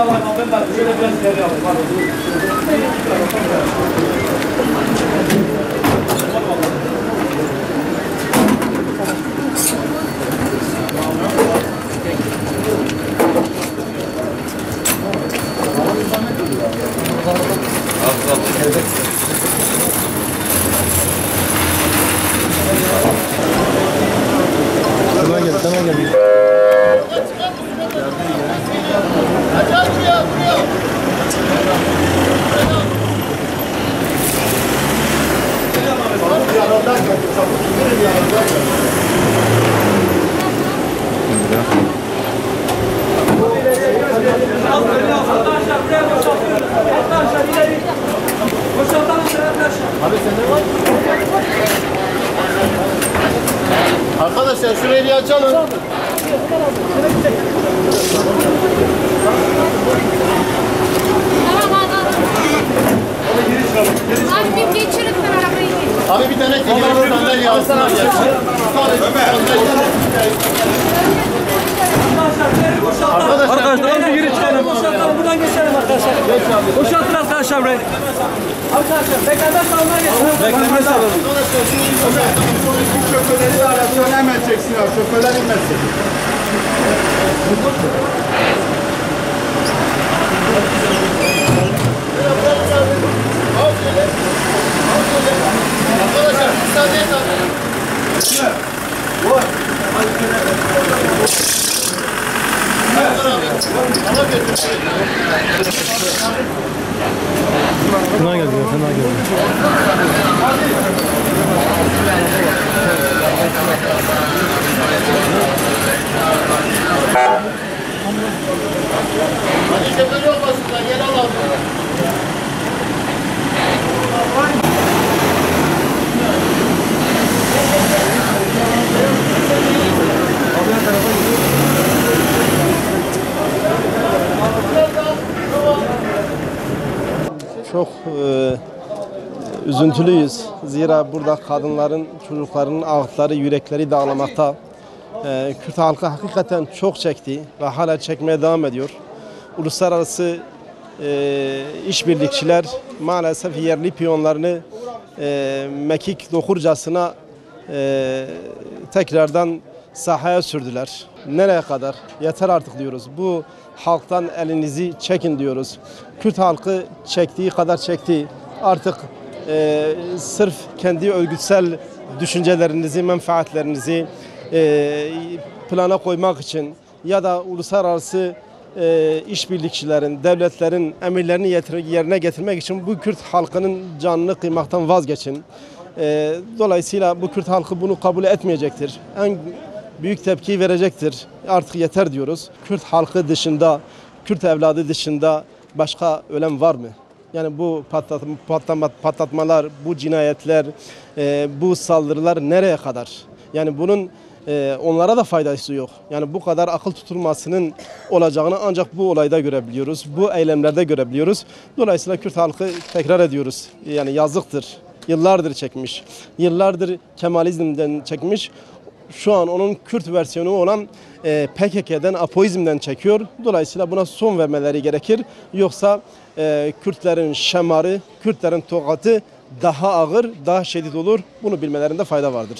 alayım abi, ben şöyle biraz ileri alayım. Tamam gel, tamam gel. Arkadaşlar şurayı bir açalım. Abi bir geçirin ben arabayı geçirin. Abi bir tane tekrar sandalye alsana gelsin. Arkadaşlar bir geri çıkalım. Boşaltalım, buradan geçelim arkadaşlar. Boşaltın arkadaşlar burayı. Arkadaşlar bekleme salonuna geçin. Bekleme salonu. Şoförleri de araçlarına hemen çeksinler. Şoförler inmesin. Arkadaşlar müsaade et abi. Fena geldi, fena geldi. Hadi şoför yok basınlar, gel al abi. Çok üzüntülüyüz. Zira burada kadınların, çocukların ağıtları, yürekleri dağlamakta. Kürt halkı hakikaten çok çekti ve hala çekmeye devam ediyor. Uluslararası işbirlikçiler maalesef yerli piyonlarını mekik dokurcasına tekrardan sahaya sürdüler. Nereye kadar? Yeter artık diyoruz. Bu halktan elinizi çekin diyoruz. Kürt halkı çektiği kadar çekti. Artık sırf kendi örgütsel düşüncelerinizi, menfaatlerinizi plana koymak için ya da uluslararası işbirlikçilerin, devletlerin emirlerini yerine getirmek için bu Kürt halkının canını kıymaktan vazgeçin. Dolayısıyla bu Kürt halkı bunu kabul etmeyecektir. En büyük tepki verecektir. Artık yeter diyoruz. Kürt halkı dışında, Kürt evladı dışında başka ölen var mı? Yani bu patlatmalar, bu cinayetler, bu saldırılar nereye kadar? Yani bunun onlara da faydası yok. Yani bu kadar akıl tutulmasının olacağını ancak bu olayda görebiliyoruz. Bu eylemlerde görebiliyoruz. Dolayısıyla Kürt halkı tekrar ediyoruz. Yani yazıktır. Yıllardır çekmiş. Yıllardır Kemalizm'den çekmiş. Şu an onun Kürt versiyonu olan PKK'den, Apoizm'den çekiyor. Dolayısıyla buna son vermeleri gerekir. Yoksa Kürtlerin şemarı, Kürtlerin tokatı daha ağır, daha şiddet olur. Bunu bilmelerinde fayda vardır.